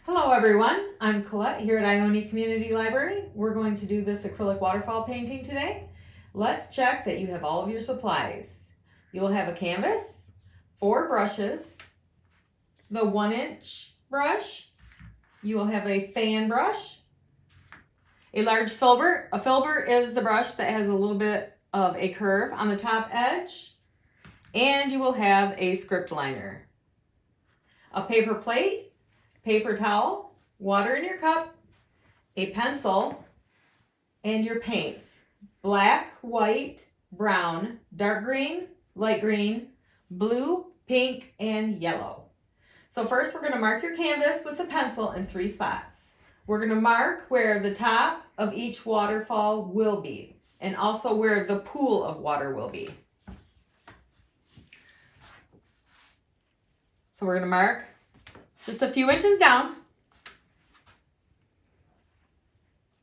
Hello everyone, I'm Collette here at Ione Community Library. We're going to do this acrylic waterfall painting today. Let's check that you have all of your supplies. You will have a canvas, 4 brushes, the 1-inch brush, you will have a fan brush, a large filbert. A filbert is the brush that has a little bit of a curve on the top edge, and you will have a script liner, a paper plate, paper towel, water in your cup, a pencil, and your paints. Black, white, brown, dark green, light green, blue, pink, and yellow. So first we're going to mark your canvas with a pencil in 3 spots. We're going to mark where the top of each waterfall will be, and also where the pool of water will be. So we're going to mark just a few inches down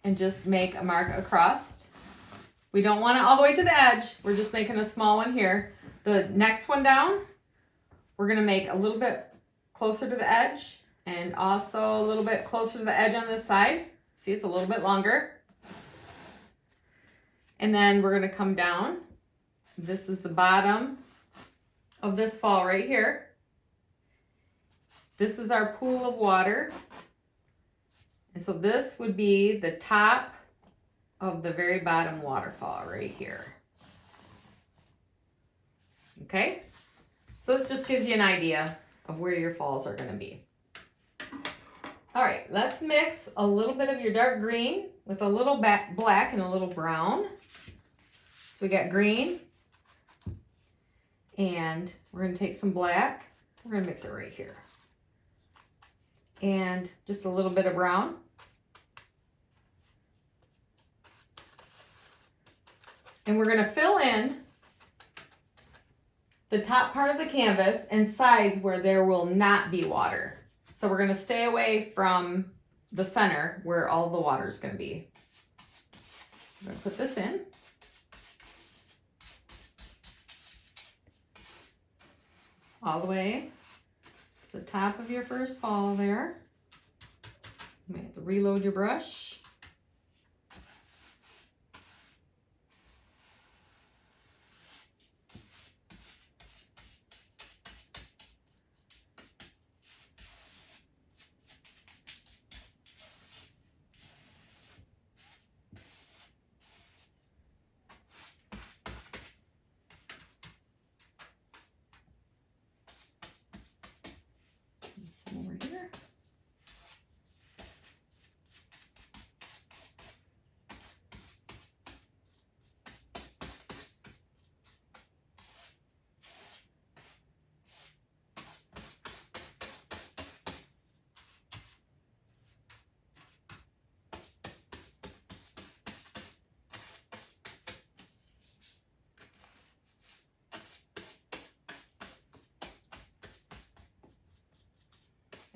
and just make a mark across. We don't want it all the way to the edge. We're just making a small one here. The next one down, we're going to make a little bit closer to the edge and also a little bit closer to the edge on this side. See, it's a little bit longer. And then we're going to come down. This is the bottom of this fall right here. This is our pool of water. And so this would be the top of the very bottom waterfall right here. Okay? So it just gives you an idea of where your falls are going to be. All right, let's mix a little bit of your dark green with a little black and a little brown. So we got green, and we're going to take some black. We're going to mix it right here. And just a little bit of brown. And we're going to fill in the top part of the canvas and sides where there will not be water. So we're going to stay away from the center where all the water is going to be. I'm going to put this in. All the way to the top of your first fall there. You might have to reload your brush. Some over here.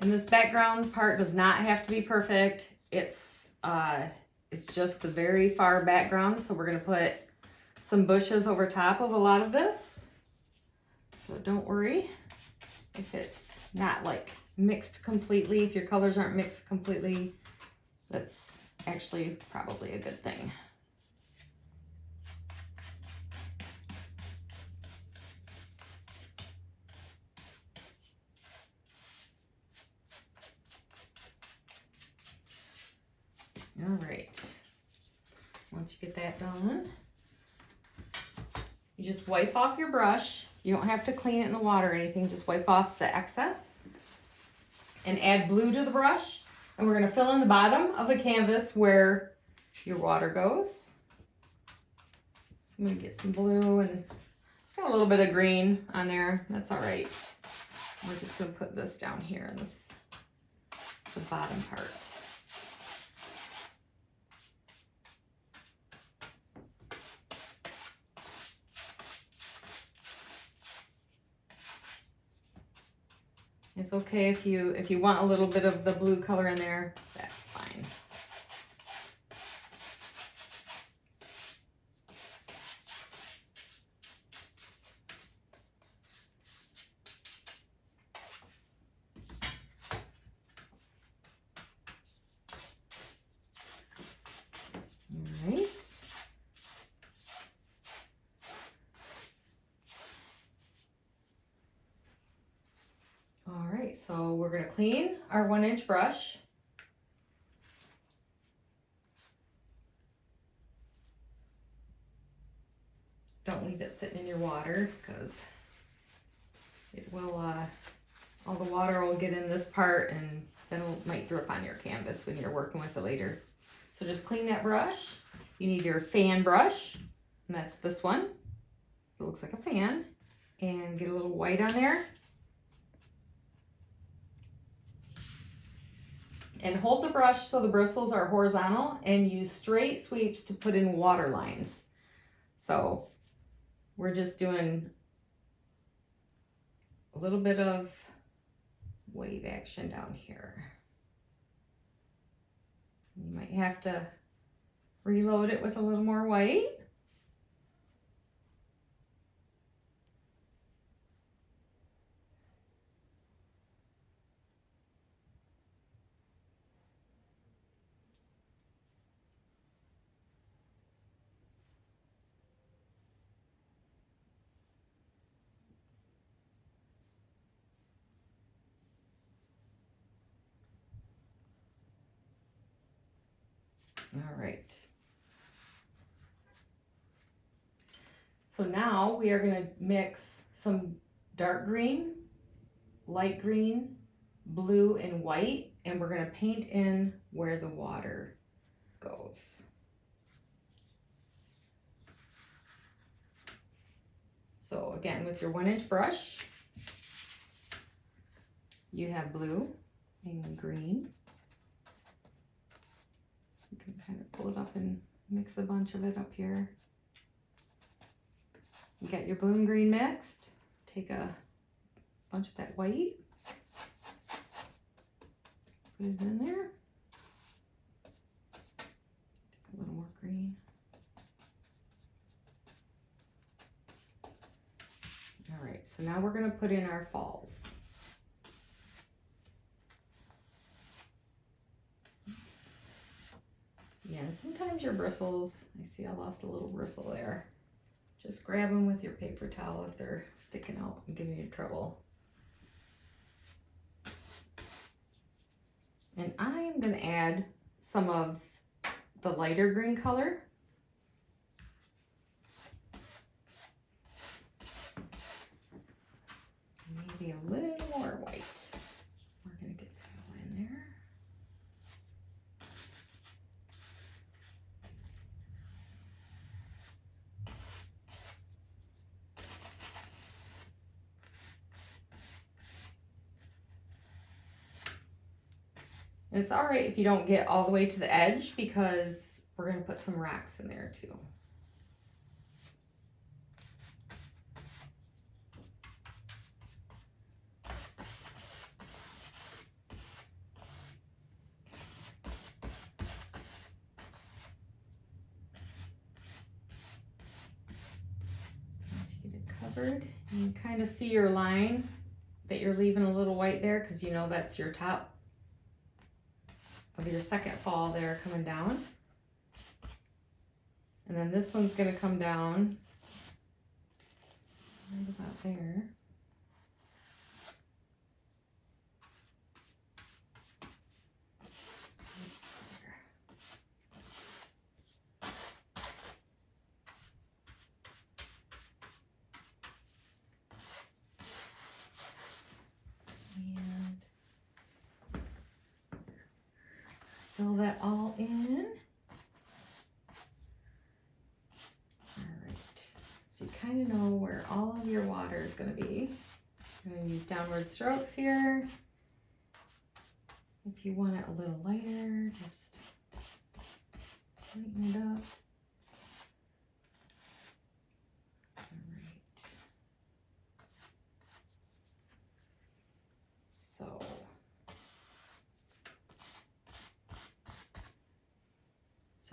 And this background part does not have to be perfect. It's just the very far background. So we're going to put some bushes over top of a lot of this. So don't worry if it's not like mixed completely. If your colors aren't mixed completely, that's actually probably a good thing. All right, once you get that done, you just wipe off your brush. You don't have to clean it in the water or anything, just wipe off the excess and add blue to the brush. And we're gonna fill in the bottom of the canvas where your water goes. So I'm gonna get some blue, and it's got a little bit of green on there. That's all right. We're just gonna put this down here in this, the bottom part. It's okay if you want a little bit of the blue color in there, that's fine. right, so we're gonna clean our 1-inch brush. Don't leave it sitting in your water because it will, all the water will get in this part and then it might drip on your canvas when you're working with it later. So just clean that brush. You need your fan brush, and that's this one. So it looks like a fan. And get a little white on there. And hold the brush so the bristles are horizontal and use straight sweeps to put in water lines. So we're just doing a little bit of wave action down here. You might have to reload it with a little more white. All right. So now we are going to mix some dark green, light green, blue, and white, and we're going to paint in where the water goes. So again, with your 1-inch brush, you have blue and green. You can kind of pull it up and mix a bunch of it up here. You got your blue and green mixed. Take a bunch of that white, put it in there. Take a little more green. All right, so now we're going to put in our falls. Yeah, and sometimes your bristles, I see I lost a little bristle there. Just grab them with your paper towel if they're sticking out and giving you trouble. And I am going to add some of the lighter green color. Maybe a little more white. We're going to get that all in there. And it's all right if you don't get all the way to the edge because we're going to put some rocks in there too. Once you get it covered, you can kind of see your line that you're leaving a little white there because you know that's your top of your second fall there coming down. And then this one's going to come down right about there. And fill that all in. All right, so you kind of know where all of your water is going to be. I'm going to use downward strokes here. If you want it a little lighter, just lighten it up. All right. So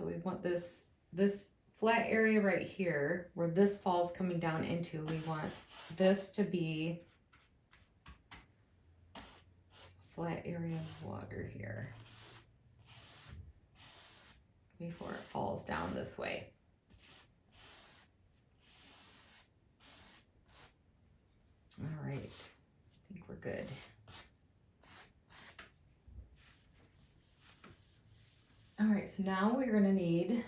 we want this flat area right here where this fall's coming down into, we want this to be a flat area of water here before it falls down this way. All right, I think we're good. so now we're gonna need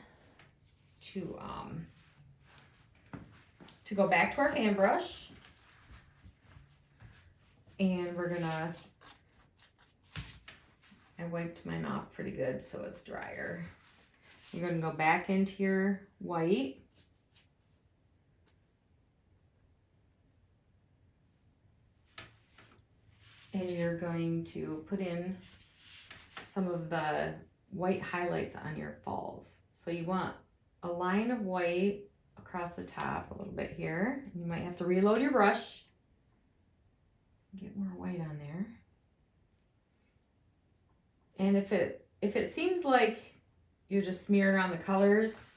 to go back to our fan brush, and we're gonna, I wiped mine off pretty good so it's drier. You're gonna go back into your white, and you're going to put in some of the white highlights on your falls. So you want a line of white across the top a little bit here. You might have to reload your brush. Get more white on there. And if it seems like you're just smearing around the colors,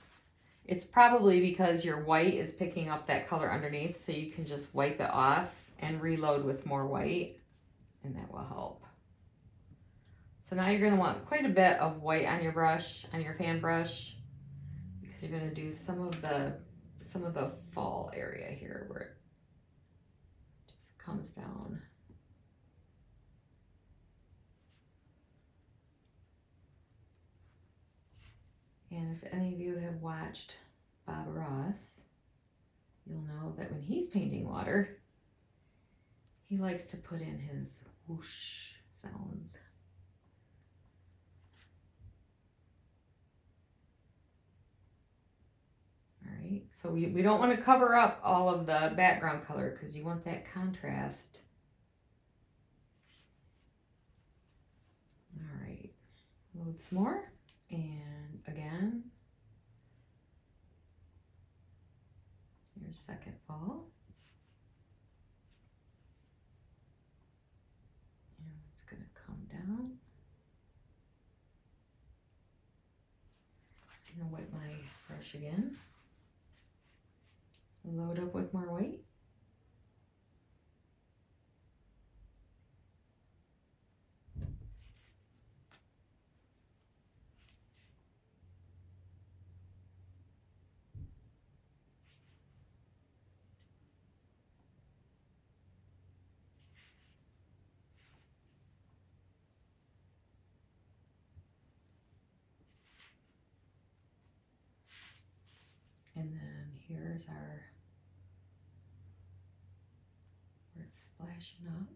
it's probably because your white is picking up that color underneath, so you can just wipe it off and reload with more white, and that will help. So now you're going to want quite a bit of white on your brush, on your fan brush, because you're going to do some of the fall area here where it just comes down. And if any of you have watched Bob Ross, you'll know that when he's painting water, he likes to put in his whoosh sounds. All right, so we don't want to cover up all of the background color because you want that contrast. All right, load some more. And again, your second fall. And it's going to come down. I'm going to wipe my brush again. Load up with more white. And then here's our, where it's splashing up.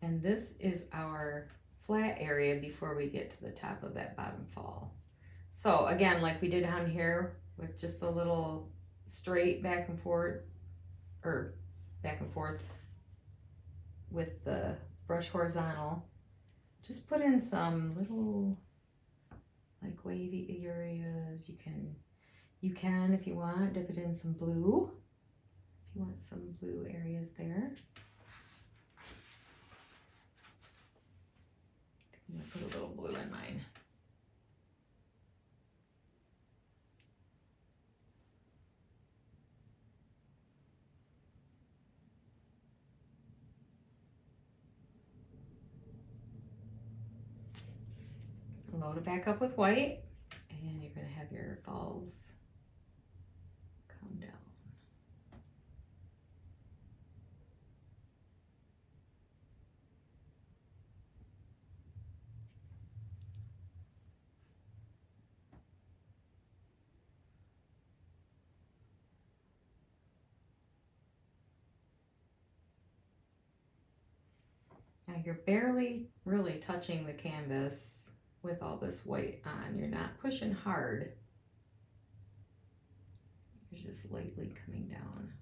And this is our flat area before we get to the top of that bottom fall. So again, like we did down here with just a little straight back and forth, or back and forth with the brush horizontal, just put in some little like wavy areas. You can, if you want, dip it in some blue, if you want some blue areas there. I'm gonna put a little blue in mine. Load it back up with white, and you're going to have your falls come down. Now you're barely really touching the canvas with all this white on. You're not pushing hard. You're just lightly coming down.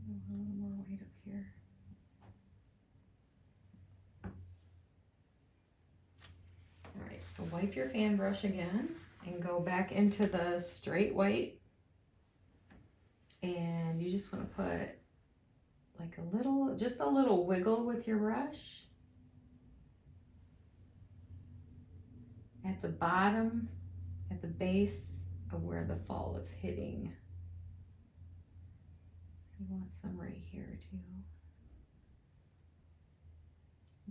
A little more white up here. All right, so wipe your fan brush again and go back into the straight white. And you just want to put like just a little wiggle with your brush at the bottom, at the base of where the fall is hitting. So you want some right here too.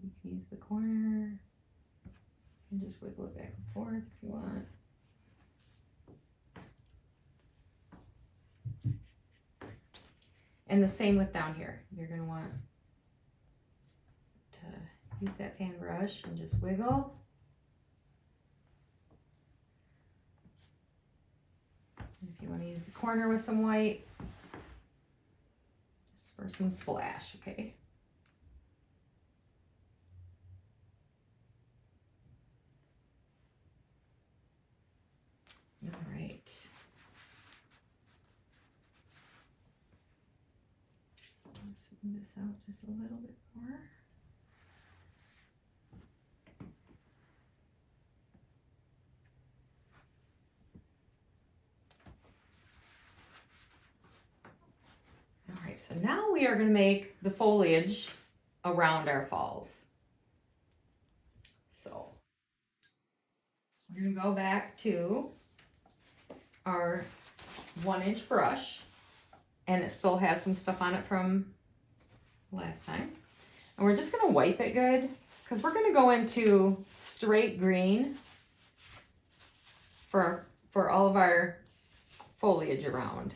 You can use the corner And just wiggle it back and forth if you want. And the same with down here. You're going to want to use that fan brush and just wiggle. And if you want to use the corner with some white, just for some splash, okay? All right. Let's smooth this out just a little bit more. All right, so now we are going to make the foliage around our falls. So we're going to go back to our 1-inch brush, and it still has some stuff on it from last time. And we're just going to wipe it good because we're going to go into straight green for all of our foliage around.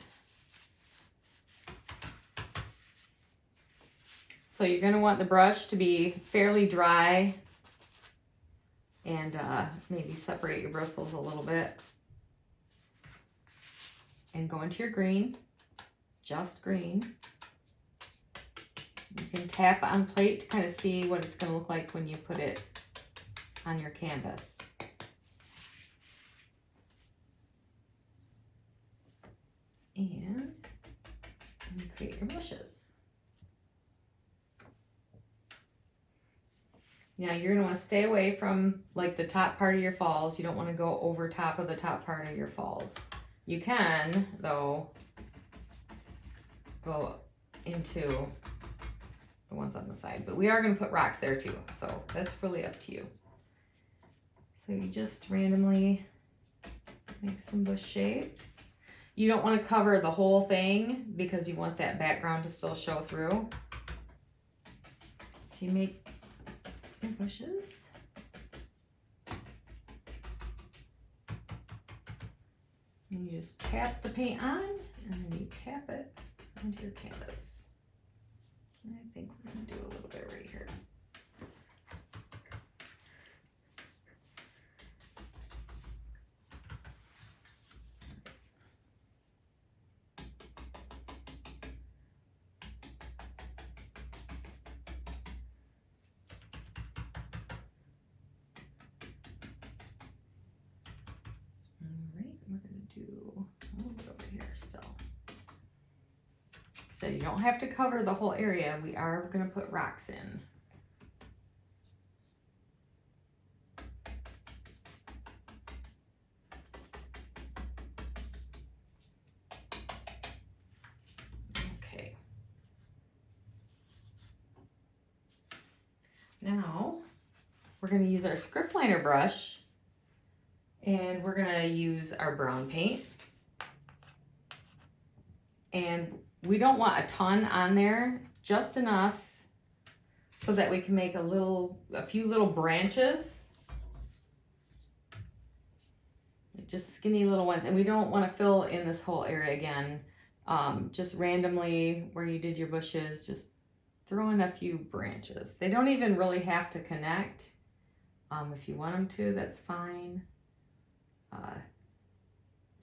So you're going to want the brush to be fairly dry and maybe separate your bristles a little bit. And go into your green, just green. You can tap on plate to kind of see what it's going to look like when you put it on your canvas. And create your bushes. Now you're going to want to stay away from like the top part of your falls. You don't want to go over top of the top part of your falls. You can, though, go into the ones on the side, but we are going to put rocks there too, so that's really up to you. So you just randomly make some bush shapes. You don't want to cover the whole thing because you want that background to still show through. So you make your bushes. And you just tap the paint on, and then you tap it onto your canvas. And I think we're going to do a little bit right here. Do a little bit over here still. So you don't have to cover the whole area. We are going to put rocks in. Okay. Now we're going to use our script liner brush. And we're gonna use our brown paint. And we don't want a ton on there, just enough so that we can make a few little branches. Just skinny little ones. And we don't want to fill in this whole area again. Just randomly where you did your bushes, just throw in a few branches. They don't even really have to connect. If you want them to, that's fine.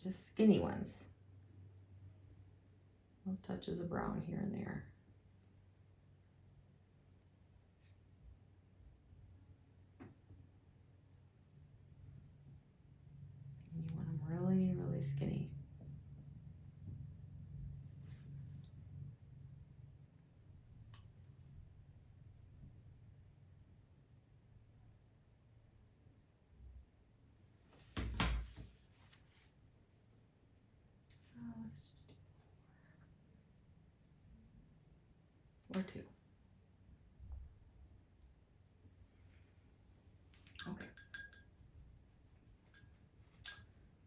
Just skinny ones. Little touches of brown here and there. And you want them really, really skinny. Let's just do 4 or 2. Okay.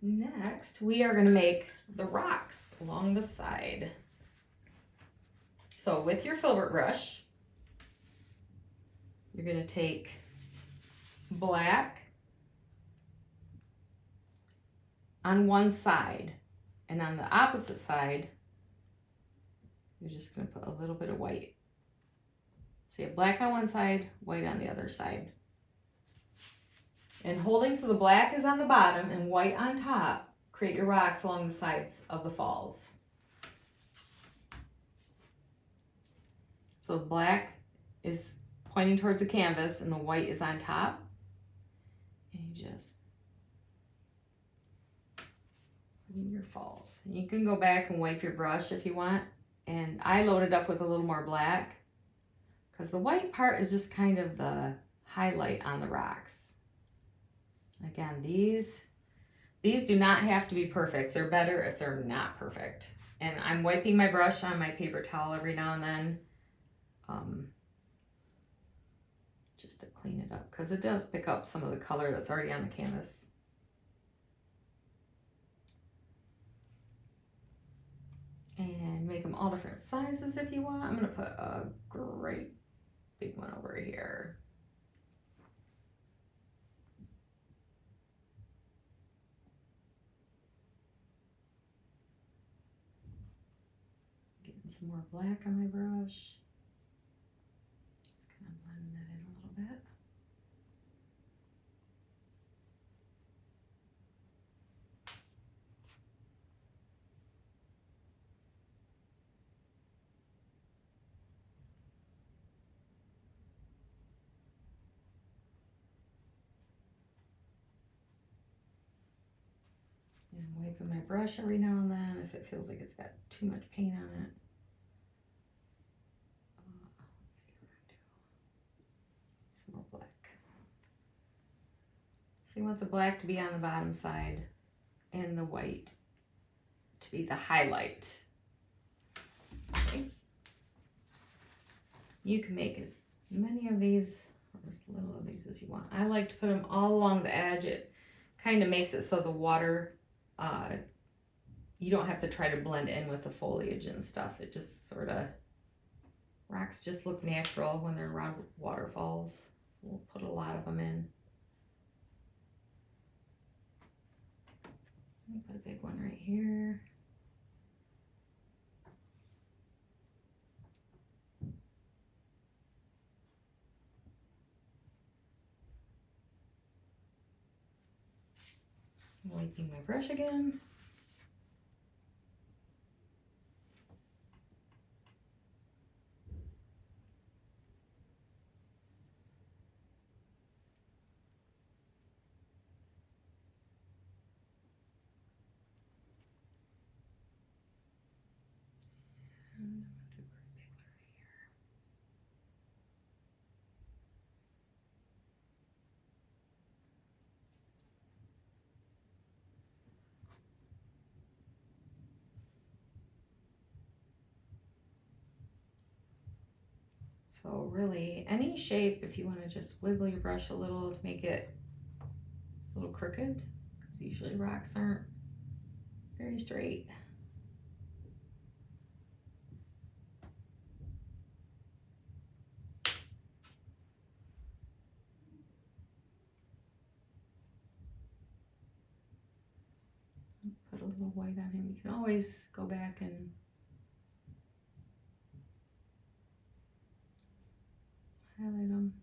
Next, we are going to make the rocks along the side. So with your filbert brush, you're going to take black on one side, and on the opposite side, you're just going to put a little bit of white. So you have black on one side, white on the other side. And holding so the black is on the bottom and white on top, create your rocks along the sides of the falls. So the black is pointing towards the canvas and the white is on top. And you just put in your falls. And you can go back and wipe your brush if you want. And I loaded up with a little more black because the white part is just kind of the highlight on the rocks. Again, these do not have to be perfect. They're better if they're not perfect. And I'm wiping my brush on my paper towel every now and then. Just to clean it up, because it does pick up some of the color that's already on the canvas. And make them all different sizes if you want. I'm going to put a great big one over here. Getting some more black on my brush. Just kind of blend that in a little bit. And I'm wiping my brush every now and then if it feels like it's got too much paint on it. Let's see what I'm gonna do. Some more black. So you want the black to be on the bottom side and the white to be the highlight. Okay. You can make as many of these or as little of these as you want. I like to put them all along the edge. It kind of makes it so the water, you don't have to try to blend in with the foliage and stuff. It just sort of, rocks just look natural when they're around waterfalls. So we'll put a lot of them in. Let me put a big one right here. Wiping my brush again. And I'm going to do a pretty big one right here. So really, any shape, if you want to just wiggle your brush a little to make it a little crooked, because usually rocks aren't very straight. Put a little white on him. You can always go back and highlight them.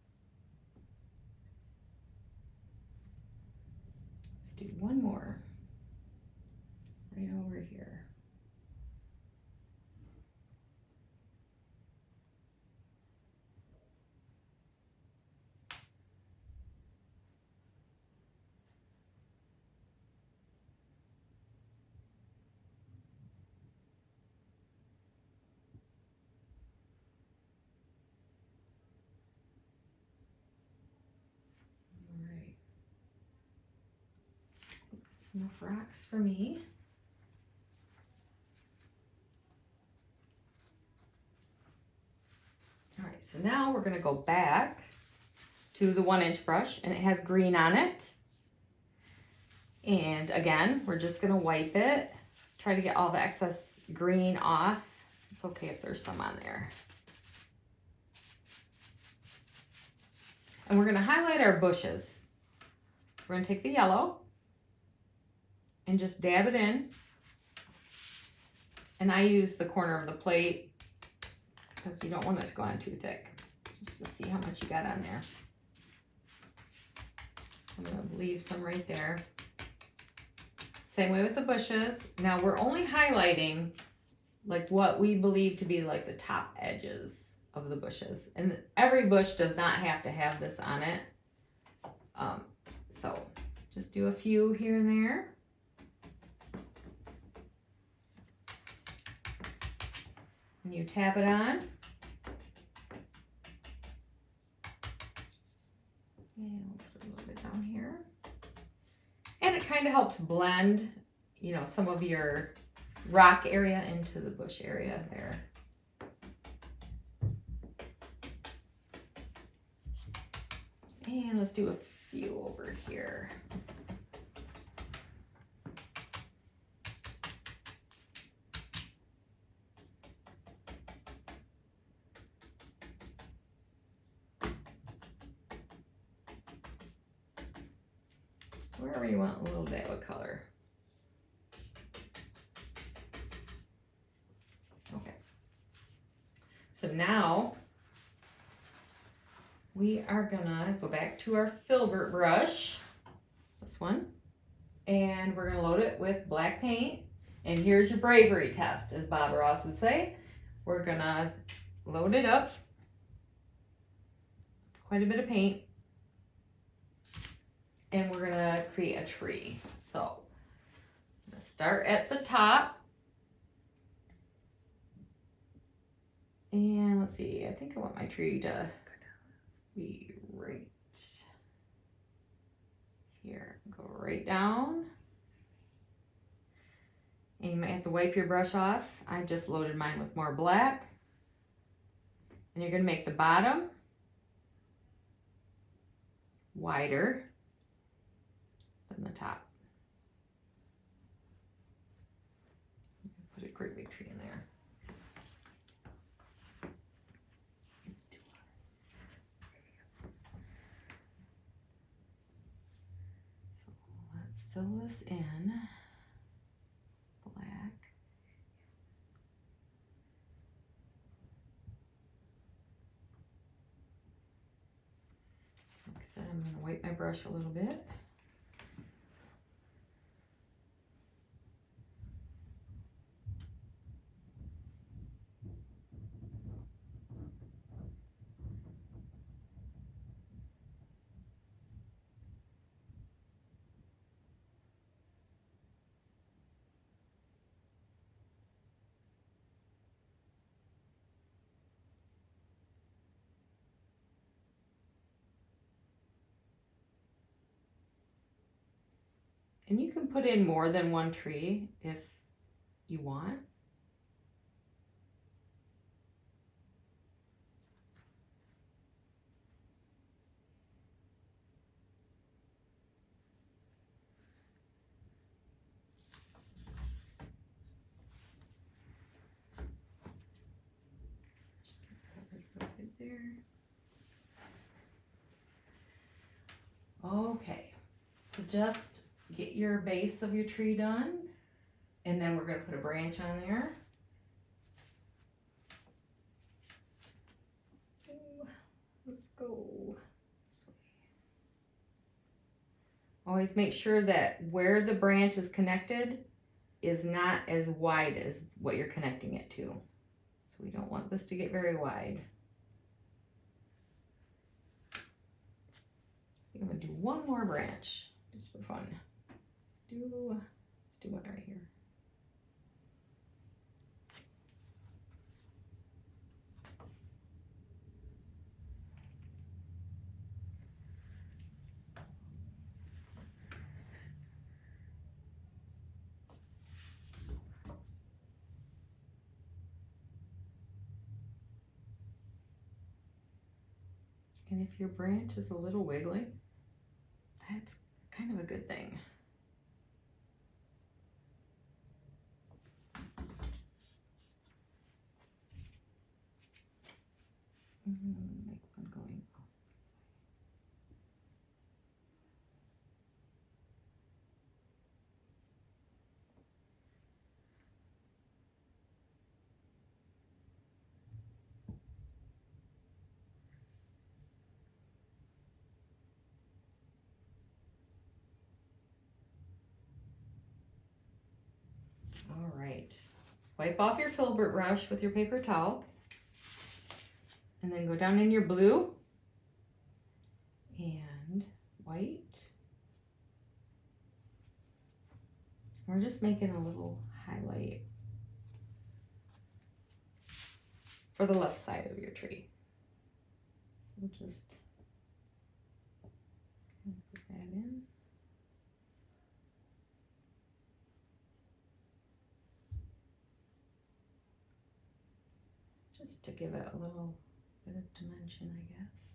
Let's do one more right over here. Enough rocks for me. All right, so now we're going to go back to the 1-inch brush, and it has green on it. And again, we're just going to wipe it, try to get all the excess green off. It's okay if there's some on there. And we're going to highlight our bushes. So we're going to take the yellow, and just dab it in. And I use the corner of the plate because you don't want it to go on too thick, just to see how much you got on there. So I'm going to leave some right there. Same way with the bushes. Now we're only highlighting like what we believe to be like the top edges of the bushes. And every bush does not have to have this on it. So just do a few here and there. And you tap it on. And we'll put a little bit down here. And it kind of helps blend, you know, some of your rock area into the bush area there. And let's do a few over here. Wherever you want a little dab of color. Okay. So now we are gonna go back to our filbert brush, this one, and we're gonna load it with black paint. And here's your bravery test, as Bob Ross would say. We're gonna load it up, quite a bit of paint, and we're gonna create a tree. So I'm gonna start at the top. And let's see, I think I want my tree to be right here. Go right down. And you might have to wipe your brush off. I just loaded mine with more black. And you're gonna make the bottom wider than the top. Put a great big tree in there. So let's fill this in black. Like I said, I'm going to wipe my brush a little bit. And you can put in more than one tree if you want. Just cover it right there. Okay, so just get your base of your tree done, and then we're going to put a branch on there. Let's go this way. Always make sure that where the branch is connected is not as wide as what you're connecting it to. So we don't want this to get very wide. I'm going to do one more branch just for fun. Let's do one right here. And if your branch is a little wiggly, that's kind of a good thing. Make one going off this way. All right. Wipe off your filbert brush with your paper towel. And then go down in your blue and white. We're just making a little highlight for the left side of your tree. So just put that in. Just to give it a little bit of dimension, I guess.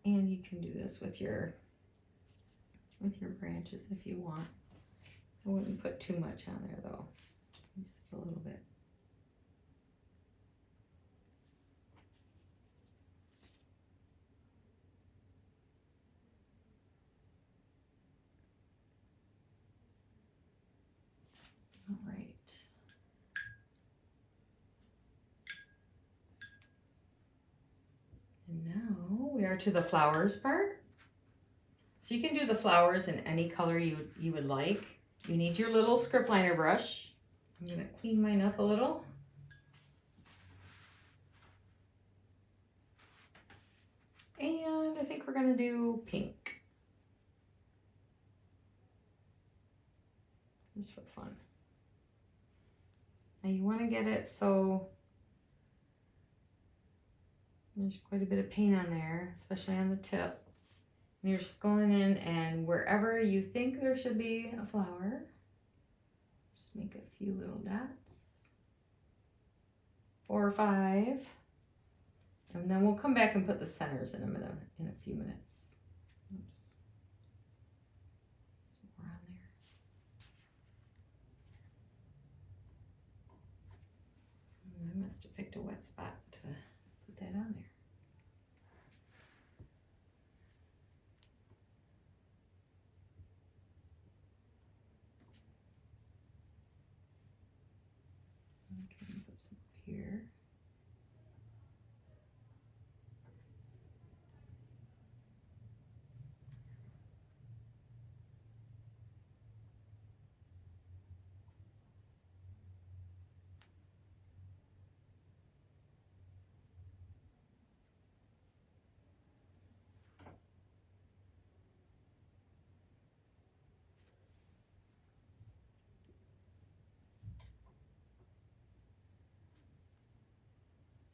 And you can do this with your branches if you want. I wouldn't put too much on there though, just a little bit. All right. And now we are to the flowers part. So you can do the flowers in any color you would like. You need your little script liner brush. I'm gonna clean mine up a little. And I think we're gonna do pink. Just for fun. Now you wanna get it so there's quite a bit of paint on there, especially on the tip. And you're just going in and wherever you think there should be a flower, just make a few little dots. 4 or 5. And then we'll come back and put the centers in a few minutes. Oops. Some more on there. I must have picked a wet spot to put that on there. Okay, put some here.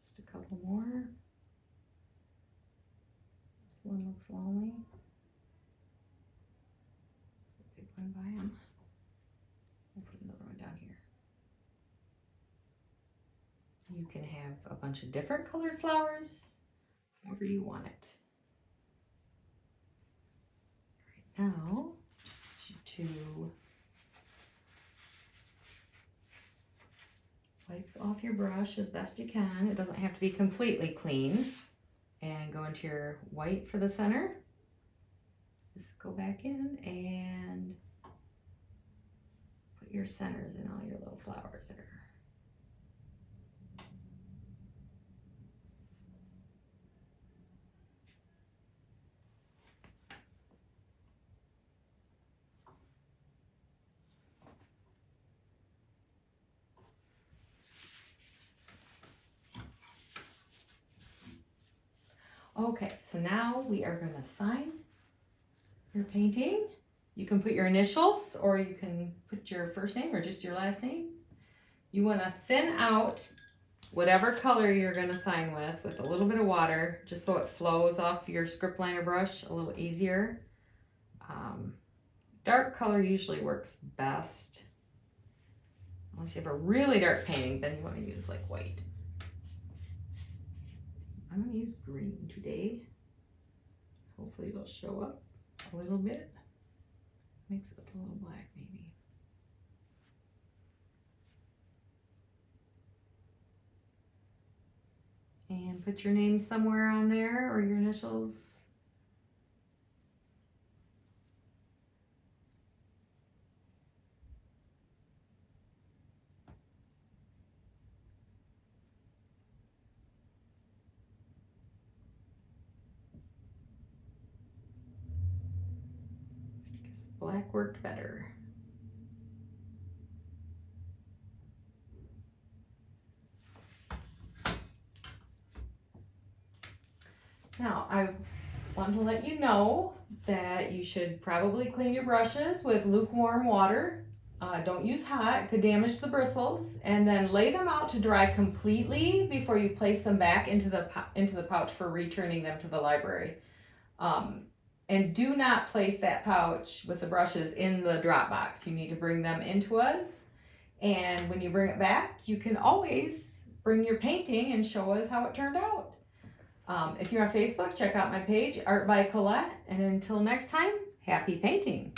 Just a couple more. This one looks lonely. Big one by him. I'll put another one down here. You can have a bunch of different colored flowers, however you want it. Right now, just to wipe off your brush as best you can. It doesn't have to be completely clean. And go into your white for the center. Just go back in and put your centers in all your little flowers there. Okay, so now we are going to sign your painting. You can put your initials or you can put your first name or just your last name. You want to thin out whatever color you're going to sign with a little bit of water, just so it flows off your script liner brush a little easier. Dark color usually works best. Unless you have a really dark painting, then you want to use like white. I'm going to use green today. Hopefully it'll show up a little bit. Mix it with a little black maybe. And put your name somewhere on there or your initials. Black worked better. Now, I want to let you know that you should probably clean your brushes with lukewarm water. Don't use hot, it could damage the bristles. And then lay them out to dry completely before you place them back into the pouch for returning them to the library. And do not place that pouch with the brushes in the drop box. You need to bring them into us. And when you bring it back, you can always bring your painting and show us how it turned out. If you're on Facebook, check out my page, Art by Collette. And until next time, happy painting.